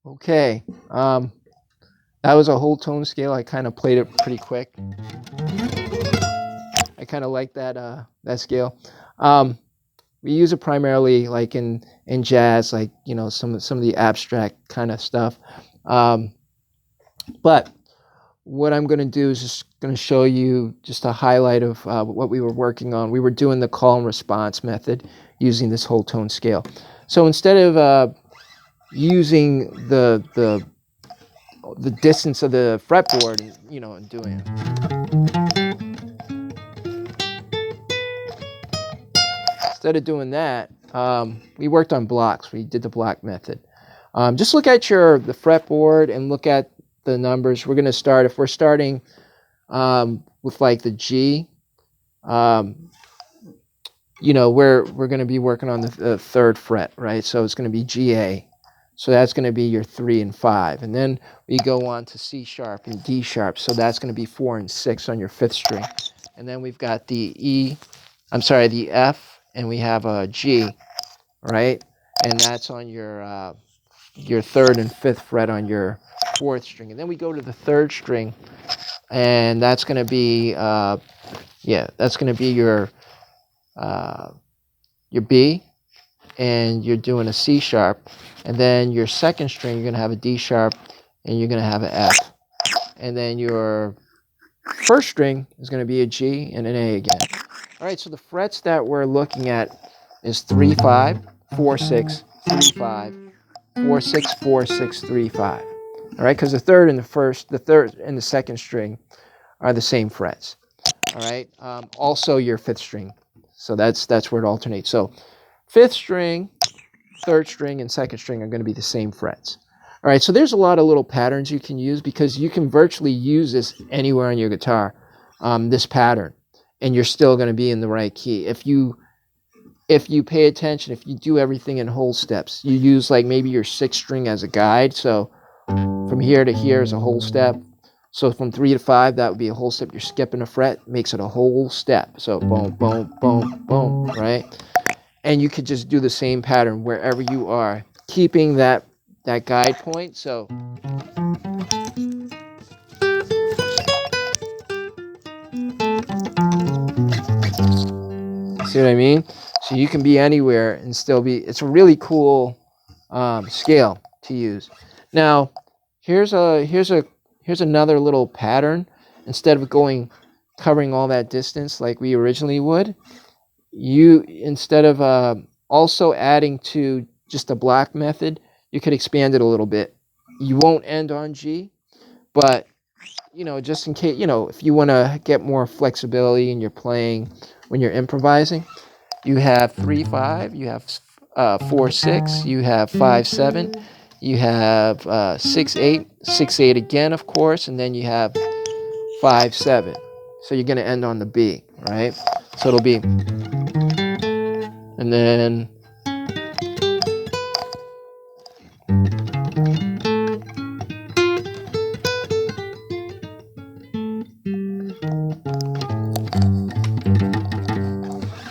Okay, that was a whole tone scale. I kind of played it pretty quick. I kind of like that scale. Um, we use it primarily like in jazz, like some of the abstract kind of stuff. Um, but what I'm going to do is just going to show you just a highlight of what we were working on. We were doing the call and response method using this whole tone scale. So instead of using the distance of the fretboard, and doing instead of doing that, we worked on blocks. We did the block method. Just look at the fretboard and look at the numbers. We're going to start, if we're starting with like the G, we're going to be working on the third fret, right? So it's going to be GA. So that's going to be your 3 and 5. And then we go on to C sharp and D sharp. So that's going to be 4 and 6 on your 5th string. And then we've got the F, and we have a G, right? And that's on your 3rd and 5th fret on your 4th string. And then we go to the 3rd string, and that's going to be that's going to be your B, and you're doing a C sharp, and then your 2nd string you're going to have a D sharp, and you're going to have an F, and then your 1st string is going to be a G and an A again. All right, so the frets that we're looking at is 3 5 4 6 3 5 4 6 4 6 3 5. All right, because the 3rd and the 2nd string are the same frets. All right, also your 5th string. So that's where it alternates. So 5th string, 3rd string, and 2nd string are going to be the same frets. All right, so there's a lot of little patterns you can use, because you can virtually use this anywhere on your guitar, this pattern, and you're still going to be in the right key. If you pay attention, if you do everything in whole steps, you use like maybe your 6th string as a guide. So from here to here is a whole step. So from 3 to 5, that would be a whole step. You're skipping a fret, makes it a whole step. So boom, boom, boom, boom, right? And you could just do the same pattern wherever you are, keeping that guide point. So see what I mean? So you can be anywhere and still be. It's a really cool scale to use. Now, here's another little pattern. Instead of covering all that distance like we originally would, instead of also adding to just a block method, you could expand it a little bit. You won't end on G, but just in case, if you want to get more flexibility in your playing when you're improvising, you have 3 5, you have 4 6, you have 5 7, you have 6 8, 6 8 again, of course, and then you have 5 7. So you're going to end on the B, right? So it'll be, and then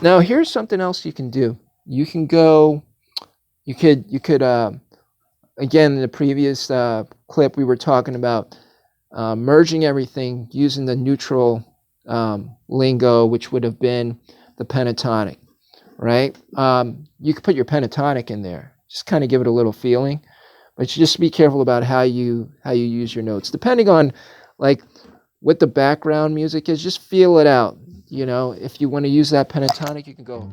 now here's something else you can do. You could again, in the previous clip we were talking about merging everything using the neutral lingo, which would have been the pentatonic, right? You could put your pentatonic in there, just kind of give it a little feeling, but you just be careful about how you use your notes, depending on like what the background music is. Just feel it out. If you want to use that pentatonic, you can go.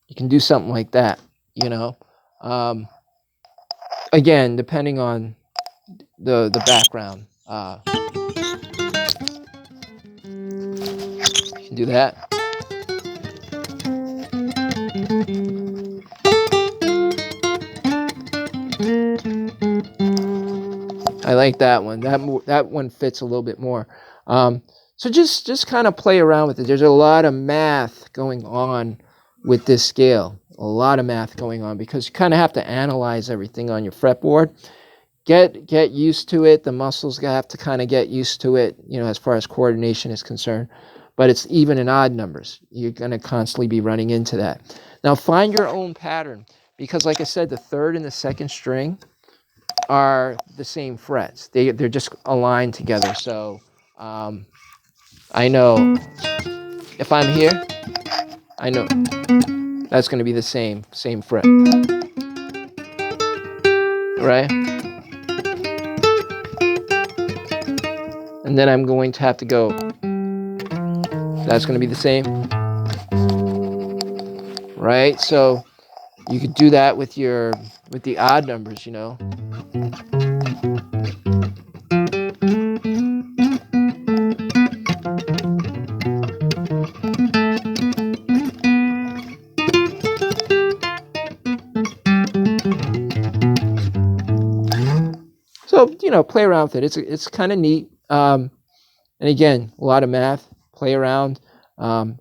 You can do something like that, again, depending on the background. You can do that. I like that one. That one fits a little bit more. So just kind of play around with it. There's a lot of math going on with this scale. A lot of math going on, because you kind of have to analyze everything on your fretboard. get used to it. The muscles have to kind of get used to it, as far as coordination is concerned. But it's even in odd numbers. You're going to constantly be running into that. Now find your own pattern, because like I said, the third and the second string are the same frets. They're just aligned together. So I know if I'm here, I know that's going to be the same fret, right? And then I'm going to have to go. That's going to be the same, right? So you could do that with the odd numbers, So play around with it. It's kind of neat. And again, a lot of math. Play around,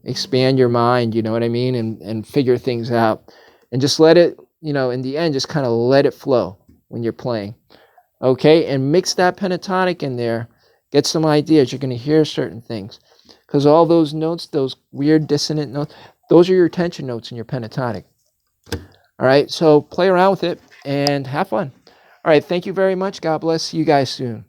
expand your mind. You know what I mean, and figure things out, and just let it. In the end, just kind of let it flow when you're playing. Okay, and mix that pentatonic in there. Get some ideas. You're going to hear certain things, because all those notes, those weird dissonant notes, those are your tension notes in your pentatonic. All right, so play around with it and have fun. All right, thank you very much. God bless. See you guys soon.